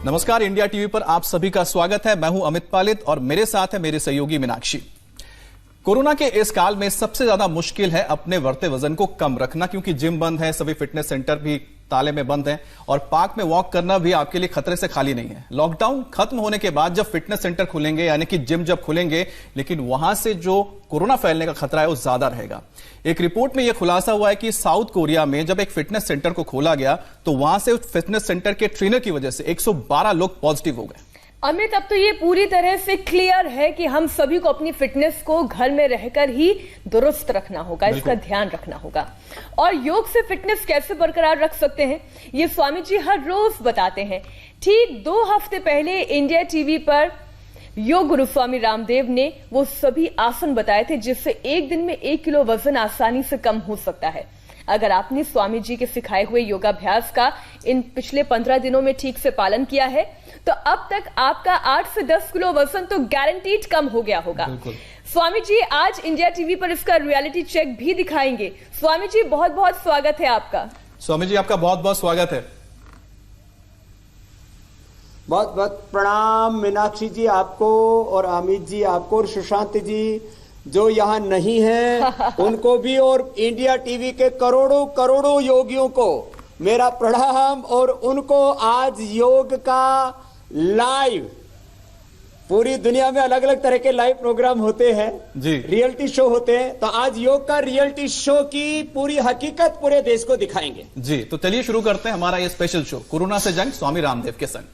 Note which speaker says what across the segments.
Speaker 1: नमस्कार, India TV पर आप सभी का स्वागत है। मैं हूं अमित पालित और मेरे साथ है मेरे सहयोगी मीनाक्षी। कोरोना के इस काल में सबसे ज्यादा मुश्किल है अपने बढ़ते वजन को कम रखना, क्योंकि जिम बंद है, सभी फिटनेस सेंटर भी ताले में बंद हैं और पार्क में वॉक करना भी आपके लिए खतरे से खाली नहीं है। लॉकडाउन खत्म होने के बाद जब फिटनेस सेंटर खुलेंगे यानी कि जिम जब खुलेंगे, लेकिन वहां से जो कोरोना फैलने का खतरा है वो ज्यादा रहेगा। एक रिपोर्ट में यह खुलासा हुआ है कि साउथ कोरिया में जब एक फिटनेस सेंटर को खोला गया तो वहां से फिटनेस सेंटर के ट्रेनर की वजह से 112 लोग पॉजिटिव हो गए।
Speaker 2: अमित, अब तो ये पूरी तरह से क्लियर है कि हम सभी को अपनी फिटनेस को घर में रहकर ही दुरुस्त रखना होगा, इसका ध्यान रखना होगा। और योग से फिटनेस कैसे बरकरार रख सकते हैं, ये स्वामी जी हर रोज बताते हैं। ठीक 2 हफ्ते पहले इंडिया टीवी पर योग गुरु स्वामी रामदेव ने वो सभी आसन बताए थे जिससे एक दिन में 1 किलो वजन आसानी से कम हो सकता है। अगर आपने स्वामी जी के सिखाए हुए योगाभ्यास का इन पिछले 15 दिनों में ठीक से पालन किया है तो अब तक आपका 8 से 10 किलो वजन तो गारंटीड कम हो गया होगा। स्वामी जी आज इंडिया टीवी पर इसका रियलिटी चेक भी दिखाएंगे। स्वामी जी बहुत बहुत स्वागत है आपका।
Speaker 1: स्वामी जी आपका बहुत बहुत स्वागत है।
Speaker 3: बहुत बहुत प्रणाम मीनाक्षी जी आपको और अमित जी आपको और सुशांत जी जो यहाँ नहीं है उनको भी, और इंडिया टीवी के करोड़ों करोड़ों योगियों को मेरा प्रणाम। और उनको आज योग का लाइव, पूरी दुनिया में अलग अलग तरह के लाइव प्रोग्राम होते हैं जी, रियलिटी शो होते हैं, तो आज योग का रियलिटी शो की पूरी हकीकत पूरे देश को दिखाएंगे
Speaker 1: जी। तो चलिए शुरू करते हैं हमारा ये स्पेशल शो कोरोना से जंग स्वामी रामदेव के संग।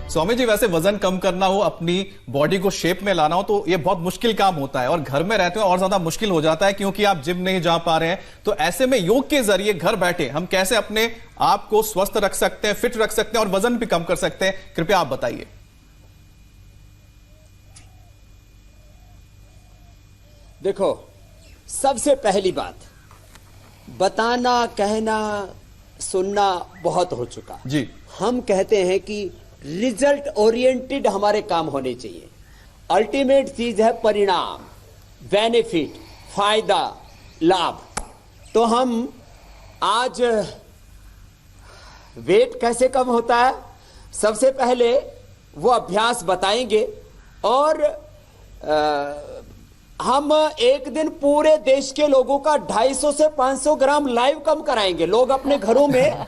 Speaker 1: स्वामी जी, वैसे वजन कम करना हो, अपनी बॉडी को शेप में लाना हो तो ये बहुत मुश्किल काम होता है और घर में रहते हो और ज्यादा मुश्किल हो जाता है क्योंकि आप जिम नहीं जा पा रहे हैं। तो ऐसे में योग के जरिए घर बैठे हम कैसे अपने आप को स्वस्थ रख सकते हैं, फिट रख सकते हैं और वजन भी कम कर सकते हैं, कृपया आप बताइए।
Speaker 3: देखो, सबसे पहली बात, बताना, कहना, सुनना बहुत हो चुका जी। हम कहते हैं कि रिजल्ट ओरिएंटेड हमारे काम होने चाहिए। अल्टीमेट चीज है परिणाम, बेनिफिट, फायदा, लाभ। तो हम आज वेट कैसे कम होता है, सबसे पहले वो अभ्यास बताएंगे। और हम एक दिन पूरे देश के लोगों का 250 से 500 ग्राम लाइव कम कराएंगे। लोग अपने घरों में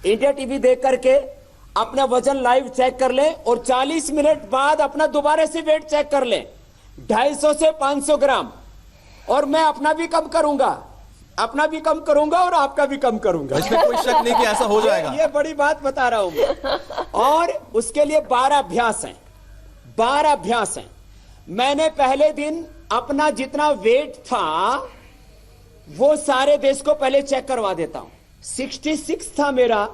Speaker 3: इंडिया टीवी देख करके अपना वजन लाइव चेक कर लें और 40 मिनट बाद अपना दोबारा से वेट चेक कर लें, 250 से 500 ग्राम। और मैं अपना भी कम करूंगा और आपका भी कम करूंगा,
Speaker 1: इसमें कोई शक नहीं कि ऐसा हो जाएगा।
Speaker 3: ये बड़ी बात बता रहा हूं मैं। और उसके लिए 12 अभ्यास हैं। मैंने पहले दिन अपना जितना वेट था वो सारे देश को पहले चेक करवा देता हूं। 66 था मेरा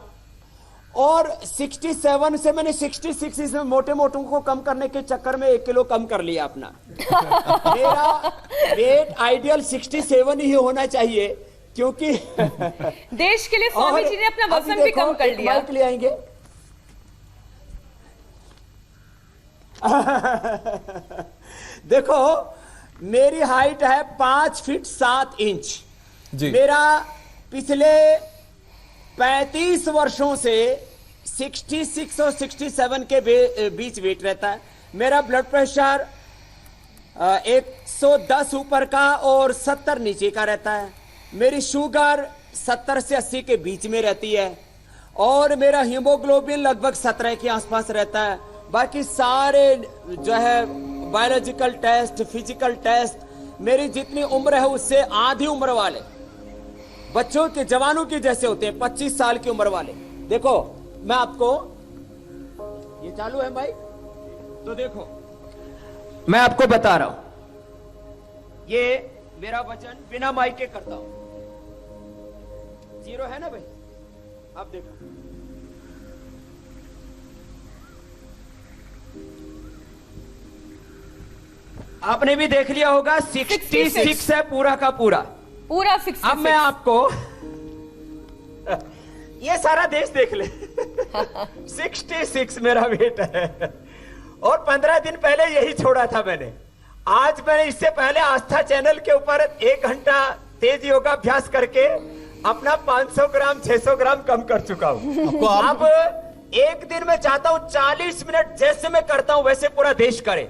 Speaker 3: और 67 से मैंने 66 इसमें मोटे को कम करने के चक्कर में 1 किलो कम कर लिया अपना। मेरा वेट आइडियल 67 ही होना चाहिए क्योंकि
Speaker 2: देश के लिए स्वामी जी ने अपना वजन भी कम कर लिया।
Speaker 3: माइक ले आएंगे। देखो, मेरी हाइट है 5 फीट 7 इंच जी। मेरा पिछले 35 वर्षों से 66 और 67 के बीच वेट रहता है। मेरा ब्लड प्रेशर 110 ऊपर का और 70 नीचे का रहता है। मेरी शुगर 70 से 80 के बीच में रहती है और मेरा हीमोग्लोबिन लगभग 17 के आसपास रहता है। बाकी सारे जो है बायोलॉजिकल टेस्ट, फिजिकल टेस्ट, मेरी जितनी उम्र है उससे आधी उम्र वाले बच्चों के, जवानों के जैसे होते हैं, 25 साल की उम्र वाले। देखो, मैं आपको, ये चालू है माइक, तो देखो मैं आपको बता रहा हूं, ये मेरा वजन बिना माइक के करता हूं, 0 है ना भाई। अब देखो, आपने भी देख लिया होगा 66 है पूरा का पूरा 66। अब मैं आपको ये सारा देश देख ले 66 मेरा वेट है और 15 दिन पहले यही छोड़ा था मैंने। आज मैंने इससे पहले आस्था चैनल के ऊपर 1 घंटा तेज योगाभ्यास करके अपना 500 ग्राम 600 ग्राम कम कर चुका हूँ। अब एक दिन में चाहता हूँ 40 मिनट जैसे मैं करता हूँ वैसे पूरा देश करे,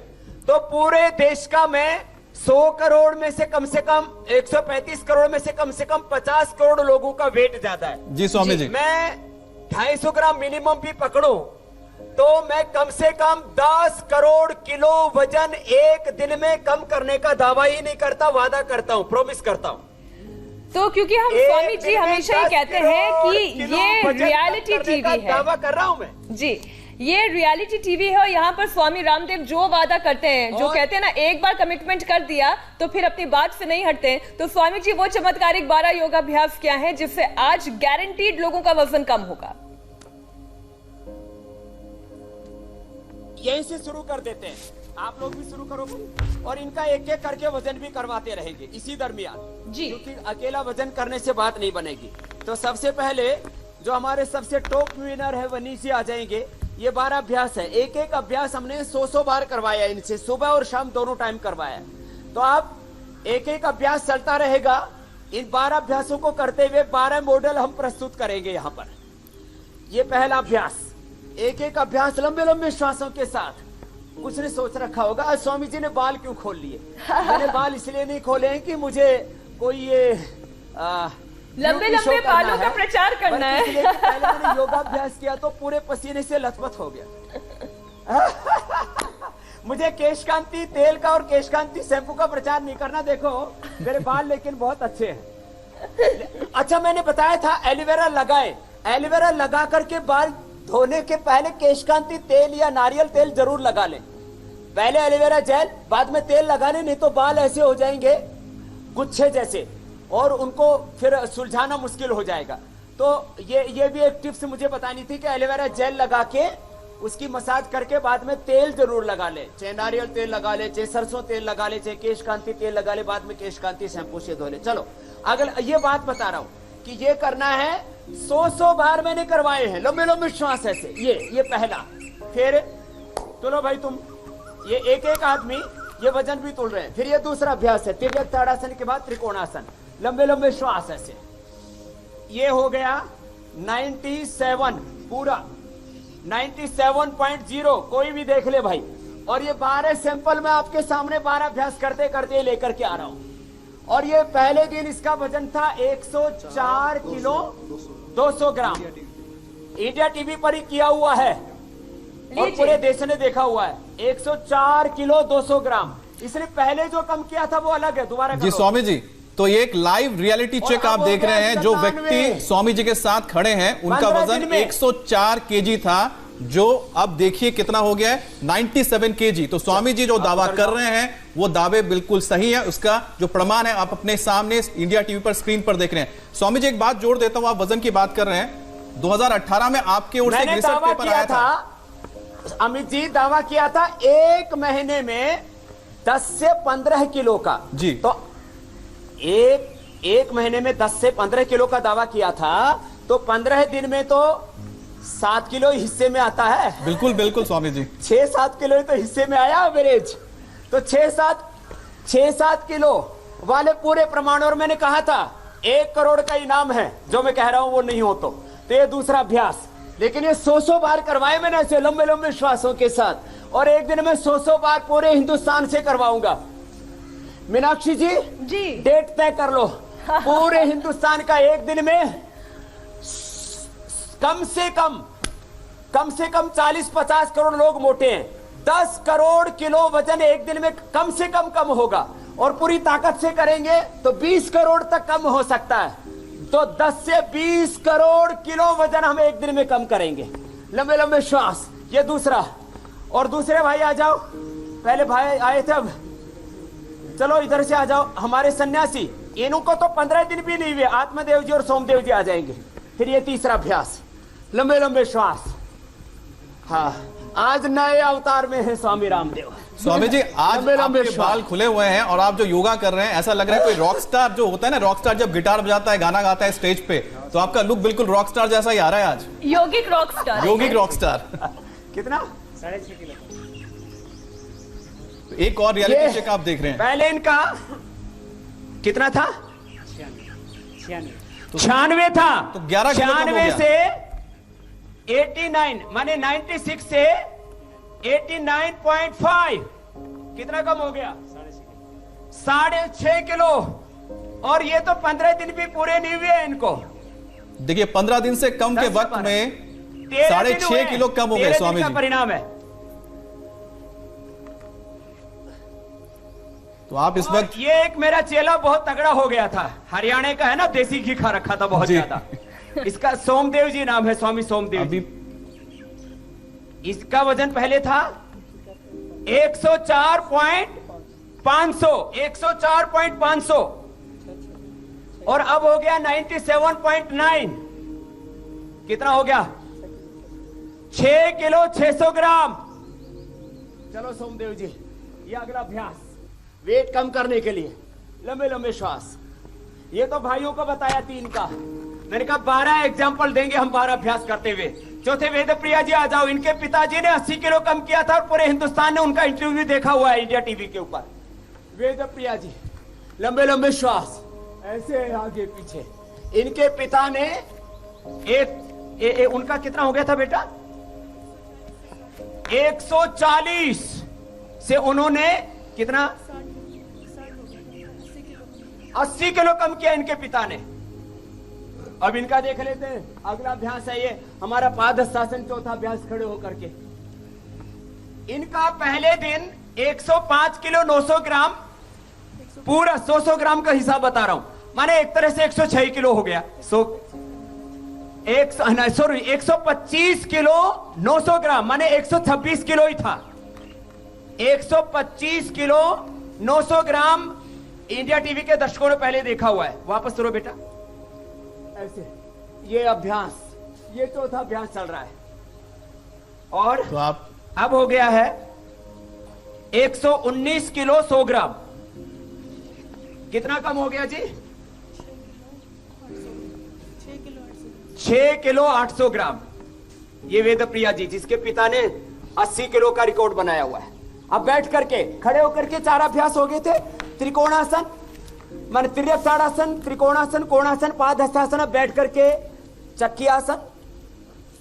Speaker 3: तो पूरे देश का मैं 100 करोड़ में से कम 135 करोड़ में से कम 50 करोड़ लोगों का वेट ज्यादा है।
Speaker 1: जी स्वामी जी,
Speaker 3: मैं 250 ग्राम मिनिमम भी पकड़ूं तो मैं कम से कम 10 करोड़ किलो वजन एक दिन में कम करने का दावा ही नहीं करता, वादा करता हूं, प्रॉमिस करता हूं।
Speaker 2: तो क्योंकि हम स्वामी जी हमेशा ये कहते हैं कि ये रियलिटी टीवी है,
Speaker 3: दावा कर रहा हूं मैं
Speaker 2: जी, ये रियलिटी टीवी है और यहाँ पर स्वामी रामदेव जो वादा करते हैं, जो कहते हैं ना, एक बार कमिटमेंट कर दिया तो फिर अपनी बात से नहीं हटते। तो स्वामी जी वो चमत्कारिक 12 योगाभ्यास क्या है जिससे आज गारंटीड लोगों का वजन कम होगा?
Speaker 3: यहीं से शुरू कर देते हैं, आप लोग भी शुरू करोगे और इनका एक एक करके वजन भी करवाते रहेंगे इसी दरमियान
Speaker 2: जी,
Speaker 3: क्योंकि अकेला वजन करने से बात नहीं बनेगी। तो सबसे पहले जो हमारे सबसे टॉप विनर है वनी से आ जाएंगे। ये 12 अभ्यास है, एक एक अभ्यास हमने 100 बार करवाया इनसे, सुबह और शाम दोनों टाइम करवाया। तो आप एक एक अभ्यास चलता रहेगा। इन 12 अभ्यासों को करते हुए 12 मॉडल हम प्रस्तुत करेंगे यहाँ पर। ये पहला अभ्यास, एक एक अभ्यास लंबे लंबे श्वासों के साथ। कुछ ने सोच रखा होगा आज स्वामी जी ने बाल क्यों खोल लिए। मैंने बाल इसलिए नहीं खोले हैं कि मुझे कोई ये
Speaker 2: लंबे लंबे बालों का प्रचार करना है।
Speaker 3: पहले मैंने योगाभ्यास किया तो पूरे पसीने से लथपथ हो गया। मुझे केशकांति तेल का और केशकांति शैम्पू का प्रचार नहीं करना। देखो मेरे बाल लेकिन बहुत अच्छे हैं। अच्छा मैंने बताया था एलोवेरा लगाए, एलोवेरा लगा करके बाल धोने के पहले केशकांति तेल या नारियल तेल जरूर लगा लें। पहले एलोवेरा जेल, बाद में तेल लगाने, नहीं तो बाल ऐसे हो जाएंगे गुच्छे जैसे और उनको फिर सुलझाना मुश्किल हो जाएगा। तो ये भी एक टिप्स मुझे बतानी थी कि एलोवेरा जेल लगा के उसकी मसाज करके बाद में तेल जरूर लगा ले, चाहे नारियल तेल लगा ले, चाहे सरसों तेल लगा ले, चाहे केशकांति तेल लगा ले, बाद में केशकांति शैम्पू से धो ले। चलो अगला ये बात बता रहा हूं कि ये करना है 100 बार मैंने करवाए हैं, लंबे लंबे श्वास ऐसे। ये पहला। फिर चलो भाई तुम ये एक एक आदमी ये वजन भी तोल रहे हैं। फिर ये दूसरा अभ्यास है, तिर्यक ताड़ासन के बाद त्रिकोणासन, लंबे लंबे श्वास ऐसे। ये हो गया 97 पूरा 97.0, कोई भी देख ले भाई। और ये 12 सैंपल मैं आपके सामने 12 अभ्यास करते करते लेकर के आ रहा हूं। और ये पहले दिन इसका वजन था 104 किलो 200 ग्राम। इंडिया टीवी पर ही किया हुआ है और पूरे देश ने देखा हुआ है। 104 किलो 200 ग्राम। इसने पहले जो कम किया था वो अलग है, दोबारा
Speaker 1: जी स्वामी जी। तो ये एक लाइव रियलिटी चेक आप देख रहे हैं। जो व्यक्ति स्वामी जी के साथ खड़े हैं उनका वजन 104 केजी था, जो अब देखिए कितना हो गया है 97 केजी। तो स्वामी जी जो दावा कर रहे हैं वो दावे बिल्कुल सही है। उसका जो प्रमाण है आप अपने सामने इंडिया टीवी पर स्क्रीन पर देख रहे हैं। स्वामी जी एक बात जोड़ देता हूं, आप वजन की बात कर रहे हैं, 2018 में आपके ओर से रिसर्च पेपर आया था।
Speaker 3: अमित जी दावा किया था एक महीने में 10 से 15 किलो का
Speaker 1: जी।
Speaker 3: तो एक महीने में 10 से 15 किलो का दावा किया था, तो 15 दिन में तो 7 किलो हिस्से में आता है।
Speaker 1: बिल्कुल बिल्कुल स्वामी जी,
Speaker 3: 6-7 किलो तो हिस्से में आया एवरेज। तो 6-7 किलो वाले पूरे प्रमाण। और मैंने कहा था 1 करोड़ का इनाम है, जो मैं कह रहा हूं वो नहीं हो तो ये दूसरा अभ्यास। लेकिन ये 100 बार करवाए मैंने ऐसे लंबे लंबे श्वासों के साथ, और एक दिन में 100 बार पूरे हिंदुस्तान से करवाऊंगा। मीनाक्षी जी डेट तय कर लो। पूरे हिंदुस्तान का एक दिन में कम से कम 40-50 करोड़ लोग मोटे हैं। 10 करोड़ किलो वजन एक दिन में कम से कम होगा, और पूरी ताकत से करेंगे तो 20 करोड़ तक कम हो सकता है। तो 10 से 20 करोड़ किलो वजन हम एक दिन में कम करेंगे, लंबे लंबे श्वास। ये दूसरा। और दूसरे भाई आ जाओ, पहले भाई आए थे, अब चलो इधर से आ जाओ। हमारे सन्यासी, इनको तो 15 दिन भी नहीं हुए, आत्मदेव जी और सोमदेव जी आ जाएंगे। फिर ये तीसरा अभ्यास, लंबे लंबे श्वास। हाँ, आज नए अवतार में है स्वामी रामदेव।
Speaker 1: स्वामी जी आज आपके बाल खुले हुए हैं और आप जो योगा कर रहे हैं, ऐसा लग रहा है कोई रॉक स्टार जो होता है ना, रॉक स्टार जब गिटार बजाता है, गाना गाता है स्टेज पे, तो आपका लुक बिल्कुल रॉक स्टार जैसा ही आ रहा है आज।
Speaker 2: योगिक रॉक स्टार।
Speaker 1: योगिक रॉक स्टार।
Speaker 3: कितना?
Speaker 1: तो एक और रियलिटी चेक आप देख रहे हैं।
Speaker 3: पहले इनका कितना था? 96 था।
Speaker 1: तो 11 किलो कम हो
Speaker 3: 96
Speaker 1: गया।
Speaker 3: से 89 माने 96 से 89.5 कितना कम हो गया? 6.5 किलो। और ये तो 15 दिन भी पूरे नहीं हुए इनको।
Speaker 1: देखिए 15 दिन से कम के वक्त में 6.5 किलो कम हो गए स्वामी जी।
Speaker 3: परिणाम है।
Speaker 1: तो आप इस वक्त
Speaker 3: ये एक मेरा चेला बहुत तगड़ा हो गया था, हरियाणा का है ना, देसी घी खा रखा था बहुत
Speaker 1: जी।
Speaker 3: ज्यादा। इसका सोमदेव जी नाम है, स्वामी सोमदेव जी। इसका वजन पहले था 104.500 और अब हो गया 97.9। कितना हो गया? 6 किलो 600 ग्राम। चलो सोमदेव जी, ये अगला अभ्यास वेट कम करने के लिए, लंबे लंबे श्वास। ये तो भाइयों को बताया 3 का, मैंने कहा 12 एग्जाम्पल देंगे हम 12 अभ्यास करते हुए। चौथे वेदप्रिया जी आ जाओ। इनके पिताजी ने 80 किलो कम किया था और पूरे हिंदुस्तान ने उनका इंटरव्यू देखा हुआ है इंडिया टीवी के ऊपर। वेदप्रिया जी, लंबे लंबे श्वास, ऐसे आगे पीछे। इनके पिता ने उनका कितना हो गया था बेटा? 140 से उन्होंने कितना? 80 किलो कम किया इनके पिता ने। अब इनका देख लेते हैं। अगला अभ्यास है ये हमारा पादहस्तासन, चौथा अभ्यास, खड़े होकर के। इनका पहले दिन 105 किलो 900 ग्राम, पूरा 100 ग्राम का हिसाब बता रहा हूं, माने एक तरह से 106 किलो हो गया। 125 किलो 900 ग्राम माने 126 किलो ही था। 125 किलो 900 ग्राम इंडिया टीवी के दर्शकों ने पहले देखा हुआ है। वापस करो बेटा, ऐसे। ये अभ्यास, ये चौथा अभ्यास चल रहा है। और
Speaker 1: तो आप
Speaker 3: अब हो गया है 119 किलो 100 ग्राम। कितना कम हो गया जी? 6 किलो 800 ग्राम। ये वेदप्रिया जी, जिसके पिता ने 80 किलो का रिकॉर्ड बनाया हुआ है। अब बैठ करके, खड़े होकर के 4 अभ्यास हो गए थे। त्रिकोणासन मान त्रियक्षाणासन, त्रिकोणासन, कोणासन, पादहस्तासन। अब बैठ करके चक्की आसन,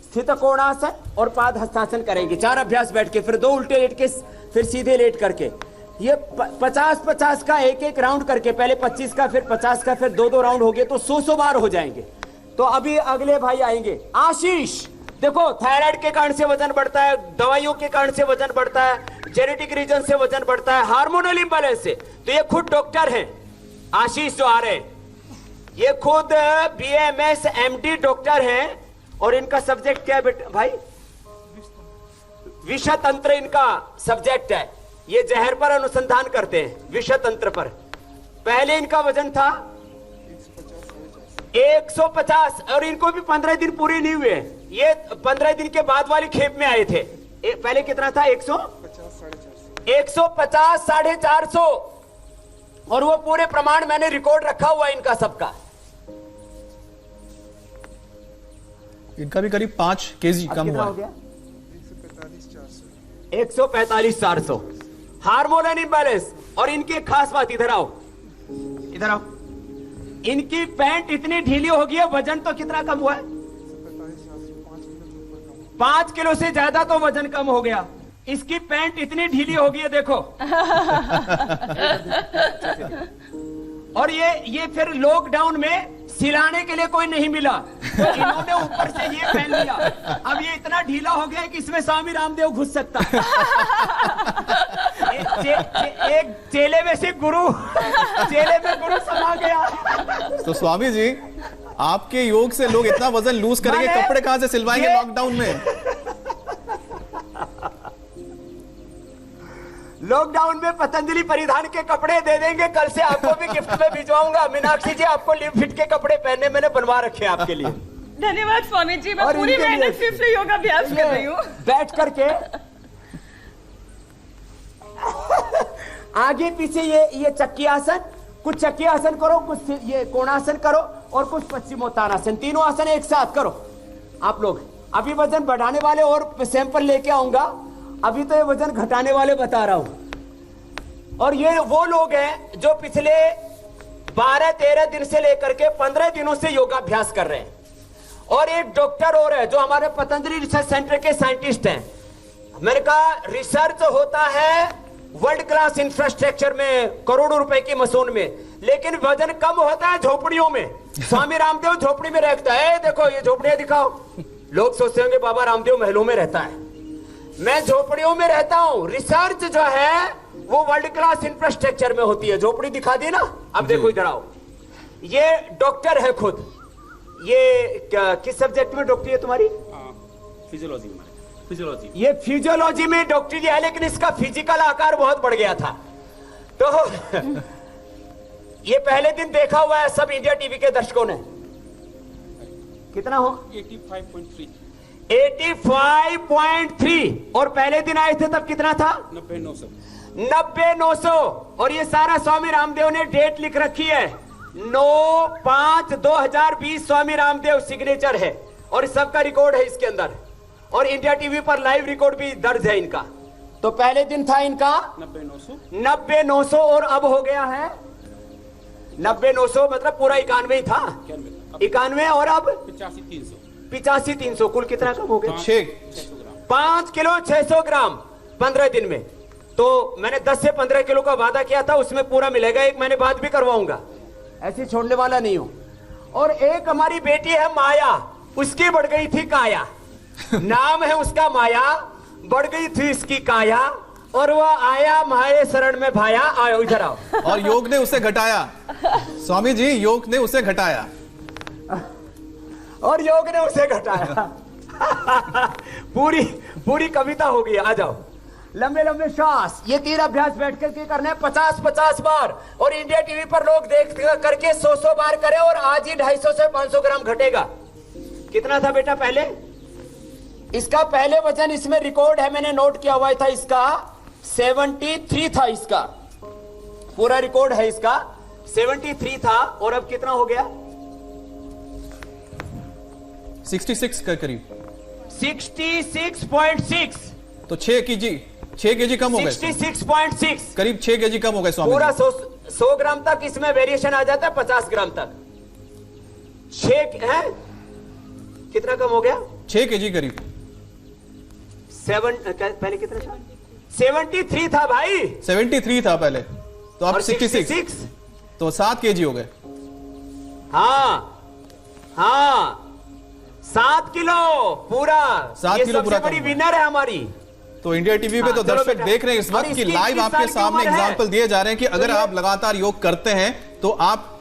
Speaker 3: स्थित कोणासन और पादहस्तासन करेंगे। 4 अभ्यास बैठ के, फिर 2 उल्टे लेट के, फिर सीधे लेट करके। ये 50-50 का एक राउंड करके, पहले 25 का, फिर 50 का, फिर 2-2 राउंड हो गए तो 100 बार हो जाएंगे। तो अभी अगले भाई आएंगे। आशीष, देखो थायराइड के कारण से वजन बढ़ता है, दवाइयों के कारण से वजन बढ़ता है, जेनेटिक रीजन से वजन बढ़ता है, हार्मोनल इंबैलेंस से। तो ये खुद डॉक्टर हैं, आशीष जो आ रहे हैं, ये खुद BMS MD डॉक्टर हैं। और इनका सब्जेक्ट क्या है बेटा भाई? विषतंत्र इनका सब्जेक्ट है। ये जहर पर अनुसंधान करते हैं, विषतंत्र पर। पहले इनका वजन था 150 और इनको भी 15 दिन पूरे नहीं हुए। ये 15 दिन के बाद वाली खेप में आए थे। पहले कितना था? 150 450। और वो पूरे प्रमाण मैंने रिकॉर्ड रखा हुआ है इनका सबका।
Speaker 1: इनका भी करीब 5 केजी कम हुआ है।
Speaker 3: 145 400। Hormonal imbalance. और इनकी एक खास बात, इधर आओ, इधर आओ। इनकी पैंट इतनी ढीली हो गई है, वजन तो कितना कम हुआ है? 5 किलो से ज्यादा तो वजन कम हो गया। इसकी पैंट इतनी ढीली हो गई है, देखो। और ये फिर लॉकडाउन में सिलाने के लिए कोई नहीं मिला, तो इन्होंने ऊपर से ये पहन लिया। अब ये इतना ढीला हो गया कि इसमें स्वामी रामदेव घुस सकता। एक चेले में से गुरु, चेले में गुरु समा गया।
Speaker 1: तो स्वामी जी, आपके योग से लोग इतना वजन लूज करेंगे, कपड़े कहां से सिलवाएंगे लॉकडाउन में?
Speaker 3: लॉकडाउन में पतंजलि परिधान के कपड़े दे देंगे। कल से आपको भी गिफ्ट में भिजवाऊंगा। मीनाक्षी जी, आपको लिव फिट के कपड़े पहनने मैंने बनवा रखे हैं आपके लिए।
Speaker 2: धन्यवाद स्वामी जी, मैं पूरी मेहनत से योगाभ्यास कर रही हूँ।
Speaker 3: बैठ करके आगे पीछे ये चक्की आसन, कुछ चक्की आसन करो, कुछ ये कोणासन करो और कुछ पश्चिमोत्तानासन। तीनों आसन एक साथ करो आप लोग। अभी वजन बढ़ाने वाले और सैंपल लेके आऊंगा। अभी तो ये वजन घटाने वाले बता रहा हूं। और ये वो लोग हैं जो पिछले 12-13 दिन से लेकर के 15 दिनों से योगाभ्यास कर रहे हैं। और एक डॉक्टर और है जो हमारे पतंजलि रिसर्च सेंटर के साइंटिस्ट हैं। मैंने कहा रिसर्च होता है वर्ल्ड क्लास इंफ्रास्ट्रक्चर में, करोड़ों रुपए की मशीन में, लेकिन वजन कम होता है झोपड़ियों में। स्वामी रामदेव झोपड़ी में रहता है, देखो ये झोपड़ियां दिखाओ। लोग सोचते होंगे बाबा रामदेव महलों में रहता है, मैं झोपड़ियों में रहता हूं। रिसर्च जो है वो वर्ल्ड क्लास इंफ्रास्ट्रक्चर में होती है। झोपड़ी दिखा दी ना, अब देखो इधर आओ। ये डॉक्टर है खुद। ये किस सब्जेक्ट में डॉक्टरी है तुम्हारी?
Speaker 4: फिजियोलॉजी में। फिजियोलॉजी,
Speaker 3: ये फिजियोलॉजी में डॉक्टरी है, लेकिन इसका फिजिकल आकार बहुत बढ़ गया था। तो ये पहले दिन देखा हुआ है सब इंडिया टीवी के दर्शकों ने। कितना हो?
Speaker 4: 85.3।
Speaker 3: 85.3। और पहले दिन आए थे तब कितना था?
Speaker 4: 90-900।
Speaker 3: 90-900। और ये सारा स्वामी रामदेव ने डेट लिख रखी है, 9/5/2020 स्वामी रामदेव सिग्नेचर है, और सबका रिकॉर्ड है इसके अंदर। और इंडिया टीवी पर लाइव रिकॉर्ड भी दर्ज है इनका। तो पहले दिन था इनका 90-900 और अब हो गया है 90-900, मतलब पूरा 91 ही था। 91 और अब
Speaker 4: 85-300।
Speaker 3: 85-300, कुल कितना कम हो गया? 5 किलो 600 ग्राम 15 दिन में। तो मैंने 10 से 15 किलो का वादा किया था, उसमें पूरा मिलेगा। 1 महीने बाद भी करवाऊंगा, ऐसी छोड़ने वाला नहीं हूं। और एक हमारी बेटी है माया, उसकी बढ़ गई थी काया। नाम है उसका माया, बढ़ गई थी इसकी काया, और वह आया माये शरण में भाया। आओ इधर आओ।
Speaker 1: और योग ने उसे घटाया। स्वामी जी, योग ने उसे घटाया।
Speaker 3: और योग ने उसे घटाया। पूरी कविता हो गई। आ जाओ। लंबे लंबे श्वास, ये 3 अभ्यास बैठ करके करना है 50-50 बार। और इंडिया टीवी पर लोग देख करके 100 बार करें। और आज ही 250 से 500 ग्राम घटेगा। कितना था बेटा पहले? इसका पहले वजन इसमें रिकॉर्ड है, मैंने नोट किया हुआ था। इसका 73 था, इसका पूरा रिकॉर्ड है। इसका 73 था और अब कितना हो गया?
Speaker 1: 66 के करीब।
Speaker 3: 66.6।
Speaker 1: तो 6 केजी कम हो गए।
Speaker 3: 66.6,
Speaker 1: करीब 6 केजी कम हो गए स्वामी
Speaker 3: पूरा
Speaker 1: जी।
Speaker 3: 100 ग्राम तक इसमें वेरिएशन आ जाता है, 50 ग्राम तक। 6 है, कितना कम हो गया?
Speaker 1: 6 केजी करीब।
Speaker 3: 7 पहले कितना था? 73 था भाई।
Speaker 1: 73 था पहले, तो अब 66, तो 7 केजी हो गए।
Speaker 3: हाँ 7 किलो पूरा।
Speaker 1: 7 किलो पूरा
Speaker 3: सबसे बड़ी
Speaker 1: कम हुआ।
Speaker 3: विनर है हमारी।
Speaker 1: तो इंडिया टीवी पे तो
Speaker 3: चलो
Speaker 1: दर्शक
Speaker 3: बेटा।
Speaker 1: देख रहे हैं इस
Speaker 3: और
Speaker 1: वक्त कि
Speaker 3: इसकी
Speaker 1: लाइव
Speaker 3: 21
Speaker 1: आपके
Speaker 3: साल की
Speaker 1: सामने
Speaker 3: उम्र है।
Speaker 1: एग्जाम्पल दिए जा रहे हैं कि अगर
Speaker 3: तो ये-
Speaker 1: आप लगातार योग करते हैं तो आप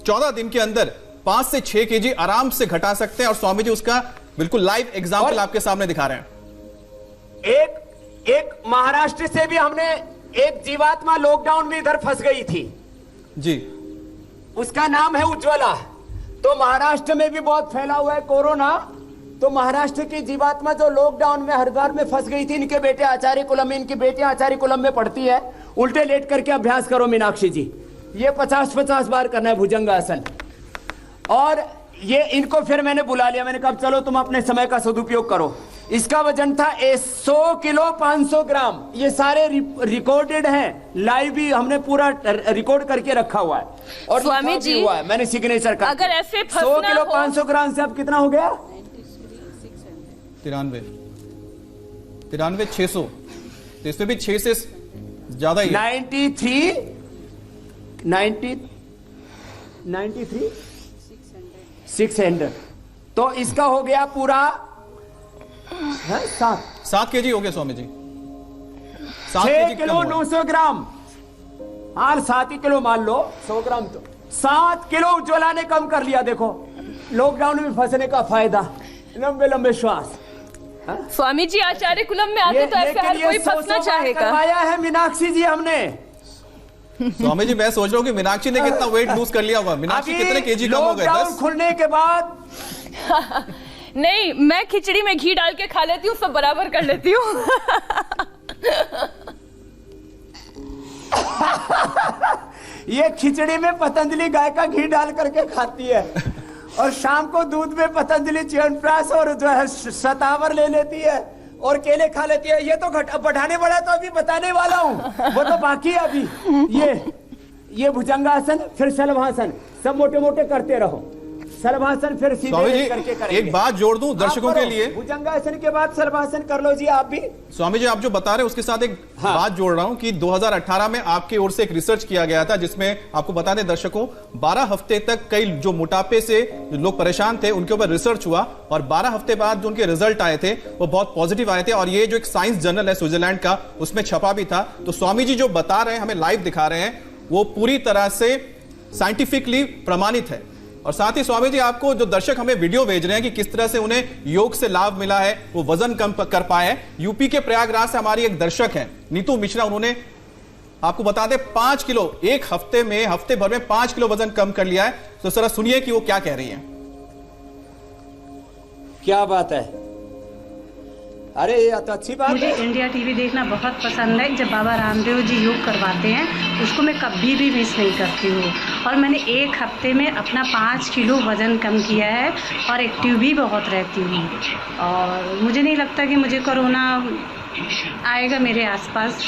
Speaker 1: 14 दिन के अंदर 5 से 6 केजी आराम से घटा सकते हैं। और स्वामी जी उसका बिल्कुल लाइव एग्जाम्पल
Speaker 3: और-
Speaker 1: आपके सामने दिखा रहे हैं।
Speaker 3: एक महाराष्ट्र से भी हमने एक जीवात्मा लॉकडाउन में इधर फंस गई थी
Speaker 1: जी,
Speaker 3: उसका नाम है उज्ज्वला। तो महाराष्ट्र में भी बहुत फैला हुआ है कोरोना। तो महाराष्ट्र की जीवात्मा जो लॉकडाउन में हरिद्वार में फंस गई थी, इनके बेटे आचार्य कुलम में, इनकी बेटियां आचार्य कुलम में पढ़ती है। उल्टे लेट करके अभ्यास करो मीनाक्षी जी, ये 50-50 बार करना है भुजंगासन। और ये इनको फिर मैंने बुला लिया, मैंने कहा चलो तुम अपने समय का सदुपयोग करो। इसका वजन था 100 किलो 500 ग्राम। ये सारे रिकॉर्डेड हैं, लाइव भी हमने पूरा रिकॉर्ड करके रखा हुआ है। और
Speaker 2: स्वामी
Speaker 3: लिखा भी
Speaker 2: जी,
Speaker 3: हुआ है, मैंने सिग्नेचर का।
Speaker 2: अगर ऐसे
Speaker 3: 100
Speaker 2: फंसना
Speaker 3: किलो
Speaker 2: हो-
Speaker 3: 500 ग्राम से अब कितना हो गया?
Speaker 1: 93 600, तो इसमें भी 6 से ज्यादा ही है।
Speaker 3: 93 600। तो इसका हो गया पूरा
Speaker 1: 7 केजी हो गया स्वामी जी। 7
Speaker 3: 6
Speaker 1: केजी
Speaker 3: किलो
Speaker 1: कम हुआ।
Speaker 3: 900 ग्राम। हाँ 7 ही किलो मान लो, 100 ग्राम तो 7 किलो उज्ज्वला ने कम कर लिया। देखो लॉकडाउन में फंसने का फायदा। लंबे लंबे श्वास।
Speaker 2: स्वामी जी आचार्य कुलम में आते तो ऐसे हर कोई फंसना चाहेगा।
Speaker 3: करवाया है मीनाक्षी जी हमने।
Speaker 1: स्वामी जी मैं सोच रहा हूँ कि मीनाक्षी ने कितना वेट लूज कर लिया होगा। मीनाक्षी
Speaker 3: अभी
Speaker 1: कितने केजी कम हो गए?
Speaker 3: लॉकडाउन
Speaker 1: 10
Speaker 3: खुलने के बाद
Speaker 2: नहीं, मैं खिचड़ी में घी डाल के खा लेती हूँ, सब बराबर कर लेती हूँ।
Speaker 3: ये खिचड़ी में पतंजलि गाय का घी डाल करके खाती है। और शाम को दूध में पतंजलि च्यवनप्राश और जो है शतावर ले लेती है। और केले खा लेती है। ये तो बढ़ाने वाला तो अभी बताने वाला हूँ, वो तो बाकी है अभी। ये भुजंगासन, फिर शलभासन, सब मोटे मोटे करते रहो। शलभासन फिर सीधे करके करेंगे।
Speaker 1: एक बात जोड़ दूं दर्शकों के लिए,
Speaker 3: भुजंगासन के बाद शलभासन कर लो जी आप भी।
Speaker 1: स्वामी जी आप जो बता रहे हैं उसके साथ एक बात जोड़ रहा हूं कि 2018 में आपकी ओर से एक रिसर्च किया गया था जिसमें आपको बता दें दर्शकों 12 हफ्ते तक कई जो मोटापे से जो लोग परेशान थे उनके ऊपर रिसर्च हुआ और 12 हफ्ते बाद जो उनके रिजल्ट आए थे वो बहुत पॉजिटिव आए थे और ये जो एक साइंस जर्नल है स्विट्जरलैंड का उसमें छपा भी था। तो स्वामी जी जो बता रहे हैं हमें लाइव दिखा रहे हैं वो पूरी तरह से साइंटिफिकली प्रमाणित है। और साथ ही स्वामी जी आपको जो दर्शक हमें वीडियो भेज रहे हैं कि किस तरह से उन्हें योग से लाभ मिला है, वो वजन कम कर पाए हैं। यूपी के प्रयागराज से हमारी एक दर्शक है नीतू मिश्रा, उन्होंने आपको बता दें 5 किलो एक हफ्ते भर में 5 किलो वजन कम कर लिया है। तो जरा सुनिए कि वो क्या कह रही हैं।
Speaker 3: क्या बात है, अरे ये तो अच्छी बात
Speaker 5: मुझे
Speaker 3: है।
Speaker 5: इंडिया टीवी देखना बहुत पसंद है। जब बाबा रामदेव जी योग करवाते हैं उसको मैं कभी भी मिस नहीं करती हूँ और मैंने एक हफ्ते में अपना 5 किलो वज़न कम किया है और एक्टिव भी बहुत रहती हूँ और मुझे नहीं लगता कि मुझे कोरोना आएगा मेरे आसपास।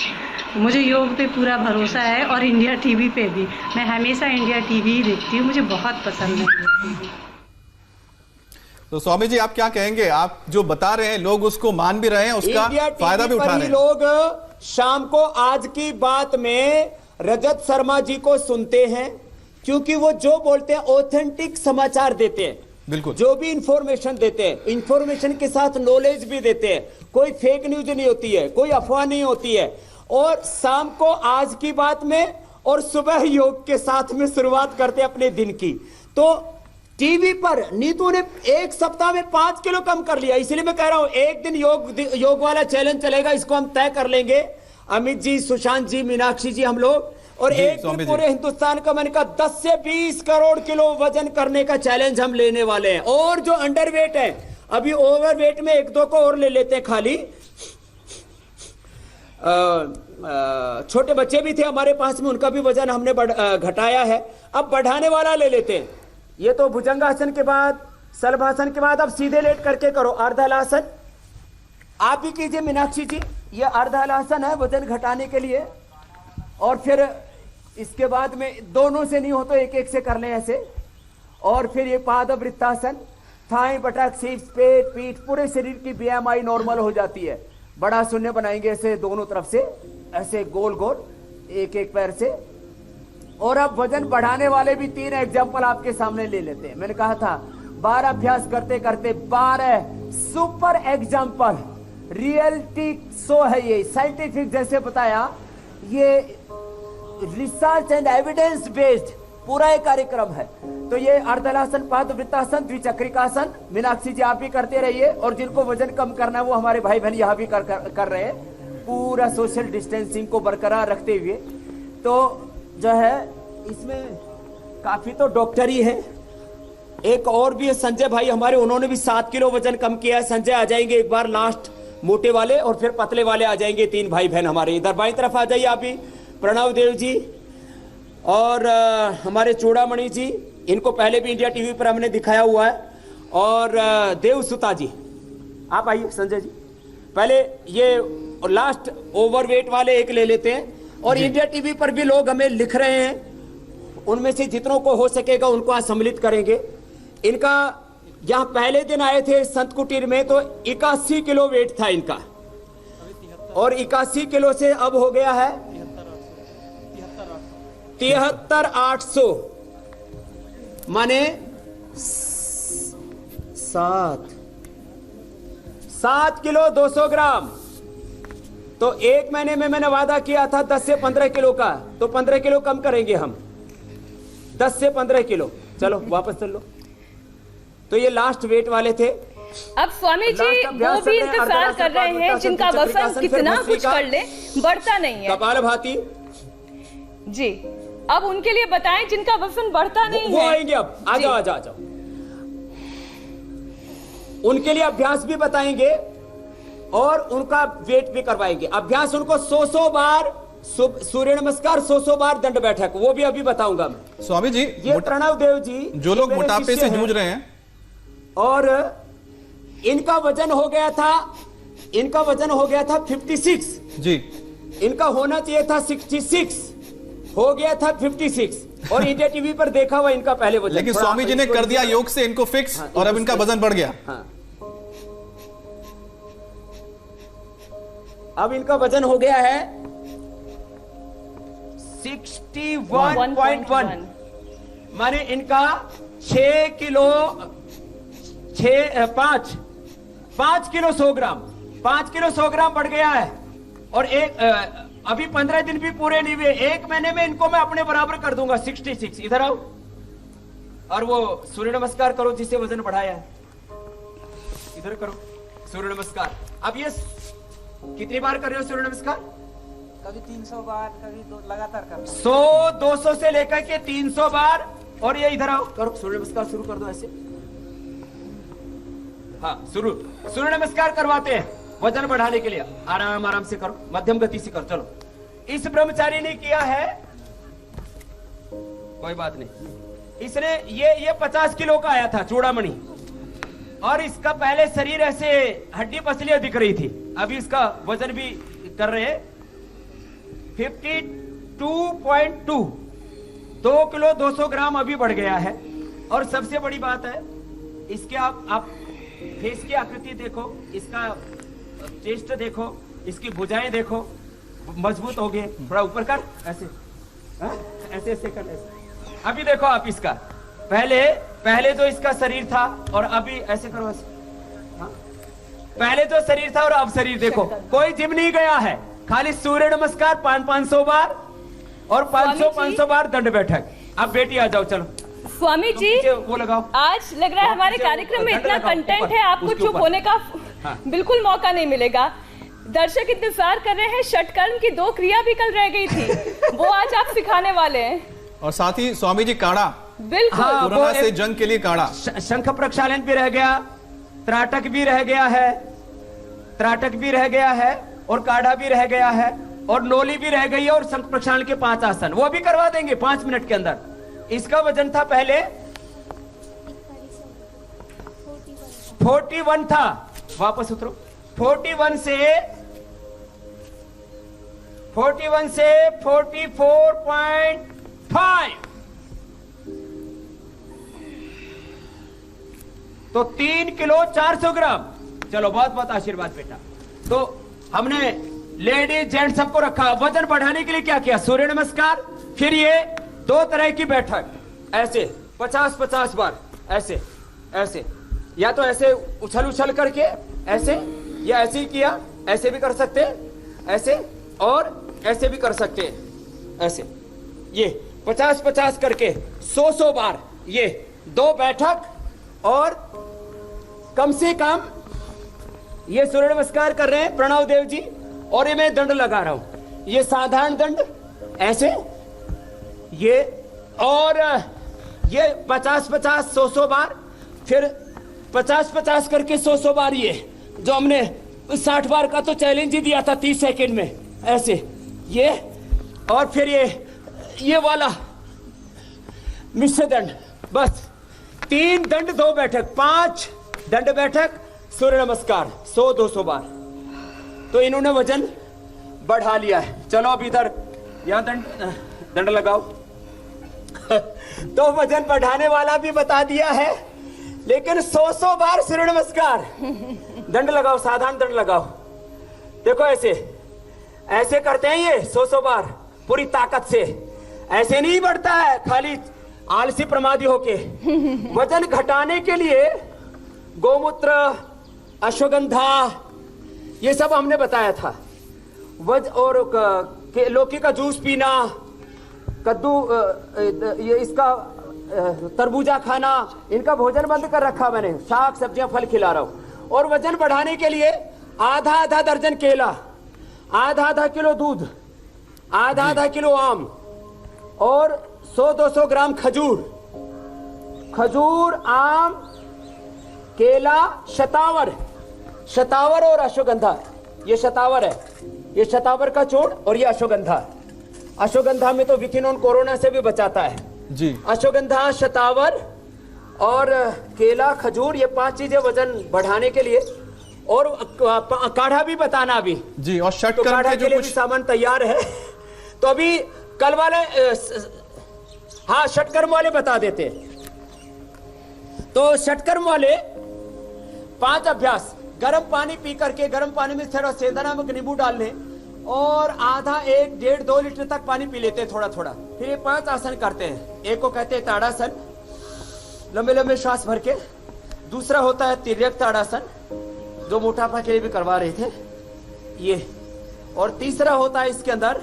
Speaker 5: मुझे योग पे पूरा भरोसा है और इंडिया टीवी पे भी। मैं हमेशा इंडिया टीवी ही देखती हूँ, मुझे बहुत पसंद है।
Speaker 1: तो स्वामी जी आप क्या कहेंगे, आप जो बता रहे हैं लोग उसको मान भी रहे हैं, उसका फायदा भी उठा रहे हैं।
Speaker 3: लोग शाम को आज की बात में रजत शर्मा जी को सुनते हैं क्योंकि वो जो बोलते हैं ऑथेंटिक समाचार देते हैं।
Speaker 1: बिल्कुल,
Speaker 3: जो भी इंफॉर्मेशन देते हैं इंफॉर्मेशन के साथ नॉलेज भी देते हैं। कोई फेक न्यूज नहीं होती है, कोई अफवाह नहीं होती है। और शाम को आज की बात में और सुबह योग के साथ में शुरुआत करते हैं अपने दिन की। तो टीवी पर नीतू ने एक सप्ताह में 5 किलो कम कर लिया। इसलिए मैं कह रहा हूं एक दिन योग वाला चैलेंज चलेगा, इसको हम तय कर लेंगे। अमित जी, सुशांत जी, मीनाक्षी जी, हम लोग और एक दिन पूरे हिंदुस्तान का मैंने कहा 10 से 20 करोड़ किलो वजन करने का चैलेंज हम लेने वाले हैं। और जो अंडरवेट है, अभी ओवरवेट में 1-2 को और ले लेते हैं खाली। छोटे बच्चे भी थे हमारे पास में, उनका भी वजन हमने घटाया है। अब बढ़ाने वाला ले लेते हैं। ये तो भुजंगासन के बाद शलभासन के बाद अब सीधे लेट करके करो अर्धहलासन। आप भी कीजिए मीनाक्षी जी, ये अर्धहलासन है वजन घटाने के लिए। और फिर इसके बाद में दोनों से नहीं हो तो एक एक से कर लें ऐसे। और फिर ये पादवृत्तासन, थाई, बटक, शीर्ष, पेट, पीठ, पूरे शरीर की बीएमआई नॉर्मल हो जाती है। बड़ा शून्य बनाएंगे ऐसे दोनों तरफ से, ऐसे गोल गोल एक एक पैर से। और अब वजन बढ़ाने वाले भी 3 एग्जाम्पल आपके सामने ले लेते हैं। मैंने कहा था 12 अभ्यास करते करते 12 सुपर एग्जाम्पल। रियलिटी शो है ये, साइंटिफिक जैसे बताया, ये रिसर्च एंड एविडेंस बेस्ड पूरा एक कार्यक्रम है। तो ये अर्धहलासन, पादवृत्तासन, द्विचक्रिकासन मीनाक्षी जी आप भी करते रहिए। और जिनको वजन कम करना है वो हमारे भाई बहन यहाँ भी कर रहे हैं, पूरा सोशल डिस्टेंसिंग को बरकरार रखते हुए। तो जो है इसमें काफी तो डॉक्टर ही है। एक और भी है संजय भाई हमारे, उन्होंने भी 7 किलो वजन कम किया है। संजय आ जाएंगे एक बार, लास्ट मोटे वाले और फिर पतले वाले आ जाएंगे। 3 भाई बहन हमारे इधर बाईं तरफ आ जाइए आप भी। प्रणव देव जी और हमारे चूड़ामणि जी, इनको पहले भी इंडिया टीवी पर हमने दिखाया हुआ है। और देवसुता जी आप आइए। संजय जी पहले ये लास्ट ओवरवेट वाले एक ले लेते हैं। और इंडिया टीवी पर भी लोग हमें लिख रहे हैं, उनमें से जितनों को हो सकेगा उनको आज सम्मिलित करेंगे। इनका यहाँ पहले दिन आए थे संत कुटीर में तो 81 किलो वेट था इनका और 81 किलो से अब हो गया है 73,800, माने 7 किलो 200 ग्राम। तो एक महीने में मैंने वादा किया था 10 से 15 किलो का, तो 15 किलो कम करेंगे हम, 10 से 15 किलो। चलो वापस चल लो। तो ये लास्ट वेट वाले थे।
Speaker 2: अब स्वामी जी वो भी इंतजार कर रहे हैं जिनका वजन कितना कुछ कर ले बढ़ता नहीं है।
Speaker 3: कपालभाति
Speaker 2: जी, अब उनके लिए बताएं जिनका वजन बढ़ता नहीं है।
Speaker 3: वो आएंगे अब, आ जाओ आ जाओ आ जाओ। उनके लिए अभ्यास भी बताएंगे और उनका वेट भी करवाएंगे। अभ्यास उनको 100 बार सूर्य नमस्कार, 100 बार दंड बैठक, वो भी अभी बताऊंगा मैं।
Speaker 1: स्वामी जी
Speaker 3: ये प्रणव देव जी
Speaker 1: जो लोग मोटापे से जूझ रहे हैं
Speaker 3: और इनका वजन हो गया था इनका वजन हो गया था 56,
Speaker 1: जी।
Speaker 3: इनका होना चाहिए था 66, हो गया था 56, और इंडिया टीवी पर देखा हुआ इनका पहले वजन।
Speaker 1: लेकिन स्वामी जी ने कर दिया योग से इनको फिक्स, और अब इनका वजन बढ़ गया।
Speaker 3: हाँ। अब इनका वजन हो गया है 61.1, माने इनका 6 किलो 5 किलो 100 ग्राम 5 किलो 100 ग्राम बढ़ गया है। और अभी 15 दिन भी पूरे नहीं हुए, 1 महीने में इनको मैं अपने बराबर कर दूंगा 66। इधर आओ और वो सूर्य नमस्कार करो जिससे वजन बढ़ाया है, इधर करो सूर्य नमस्कार। अब ये कितनी बार कर रहे हो सूर्य नमस्कार?
Speaker 6: कभी 300 बार, कभी लगातार करता हूं।
Speaker 3: 100-200 से लेकर के 300 बार। और ये इधर आओ, करो सूर्य नमस्कार शुरू कर दो ऐसे। हाँ शुरू, सूर्य नमस्कार करवाते हैं वजन बढ़ाने के लिए। आराम आराम से करो, मध्यम गति से करो। चलो, इस ब्रह्मचारी ने किया है, कोई बात नहीं, इसने ये 50 किलो का आया था चूड़ामणि, और इसका पहले शरीर ऐसे हड्डी पसलियां दिख रही थी। अभी इसका वजन भी कर रहे हैं 52.2, 2 किलो 200 ग्राम अभी बढ़ गया है। और सबसे बड़ी बात है इसके आप फेस की आकृति देखो, इसका चेस्ट देखो, इसकी भुजाएं देखो, मजबूत हो गए। थोड़ा ऊपर कर, ऐसे ऐसे ऐसे कर, ऐसे। अभी देखो आप इसका पहले जो इसका शरीर था और अभी ऐसे करो ऐसे। हाँ? पहले जो शरीर था और अब शरीर देखो। कोई जिम नहीं गया है, खाली सूर्य नमस्कार 500 बार और 500 बार दंड बैठक। अब बेटी आ जाओ, चलो
Speaker 2: स्वामी जी
Speaker 3: वो लगाओ।
Speaker 2: आज लग रहा है हमारे कार्यक्रम में इतना कंटेंट है, आपको चुप होने का बिल्कुल मौका नहीं मिलेगा। दर्शक इंतजार कर रहे हैं, षटकर्म की 2 क्रिया भी कल रह गई थी, वो आज आप सिखाने वाले हैं।
Speaker 1: और साथ ही स्वामी जी काढ़ा,
Speaker 2: बिल्कुल
Speaker 1: कोरोना से जंग के लिए काढ़ा,
Speaker 3: शंख प्रक्षालन भी रह गया, त्राटक भी रह गया है, और काढ़ा भी रह गया है, और नोली भी रह गई है, और शंख प्रक्षालन के 5 आसन वो भी करवा देंगे 5 मिनट के अंदर। इसका वजन था पहले 41 था, वापस उतरो, 41 से 44.5, तो 3 किलो 400 ग्राम। चलो बहुत बहुत आशीर्वाद बेटा। तो हमने लेडीज जेंट्स सबको रखा। वजन बढ़ाने के लिए क्या किया? सूर्य नमस्कार, फिर ये 2 तरह की बैठक, ऐसे 50-50 बार, ऐसे ऐसे, या तो ऐसे उछल करके ऐसे, या ऐसे ही किया, ऐसे भी कर सकते हैं, ऐसे और ऐसे भी कर सकते हैं, ऐसे। ये 50-50 करके 100 बार, ये 2 बैठक, और कम से कम ये सूर्य नमस्कार कर रहे हैं प्रणव देव जी, और ये मैं दंड लगा रहा हूं, ये साधारण दंड ऐसे, ये, और ये 50-50 100 बार, फिर 50-50 करके 100 बार, ये जो हमने 60 बार का तो चैलेंज ही दिया था 30 सेकंड में, ऐसे ये, और फिर ये वाला मिश्र दंड। बस 3 दंड 2 बैठक, 5 दंड बैठक, सूर्य नमस्कार 100-200 बार। तो इन्होंने वजन बढ़ा लिया है। चलो अब इधर यहां दंड लगाओ। तो वजन बढ़ाने वाला भी बता दिया है, लेकिन 100 बार सूर्य नमस्कार, दंड लगाओ, साधारण दंड लगाओ। देखो ऐसे करते हैं ये 100 बार पूरी ताकत से। ऐसे नहीं बढ़ता है खाली आलसी प्रमादी होके। वजन घटाने के लिए गोमूत्र, अश्वगंधा, ये सब हमने बताया था। और लौकी का जूस पीना, कद्दू, ये इसका तरबूजा खाना, इनका भोजन बंद कर रखा मैंने, साग सब्जियां फल खिला रहा हूं। और वजन बढ़ाने के लिए आधा दर्जन केला, आधा किलो दूध, आधा किलो आम, और 100-200 ग्राम खजूर, आम, केला, शतावर और अश्वगंधा। ये शतावर है, ये शतावर का चूर्ण, और ये अश्वगंधा में तो विकिनोन कोरोना से भी बचाता है
Speaker 1: जी।
Speaker 3: अश्वगंधा, शतावर और केला, खजूर, ये 5 चीजें वजन बढ़ाने के लिए। और काढ़ा भी बताना अभी
Speaker 1: जी। और
Speaker 3: तो
Speaker 1: षटकर्म
Speaker 3: काढ़ा
Speaker 1: के
Speaker 3: के
Speaker 1: जो
Speaker 3: लिए
Speaker 1: कुछ
Speaker 3: भी सामान तैयार है। तो अभी कल वाले हाँ षटकर्म वाले बता देते हैं। तो षटकर्म वाले 5 अभ्यास, गर्म पानी पी करके गर्म पानी में थोड़ा सेंधा नमक नींबू डाल लें और आधा 1, 1.5, 2 लीटर तक पानी पी लेते हैं थोड़ा थोड़ा। फिर ये 5 आसन करते हैं। एक को कहते हैं ताड़ासन, लंबे लंबे श्वास भर के। दूसरा होता है तिर्यक ताड़ासन, जो मोटापा के लिए भी करवा रहे थे ये। और तीसरा होता है इसके अंदर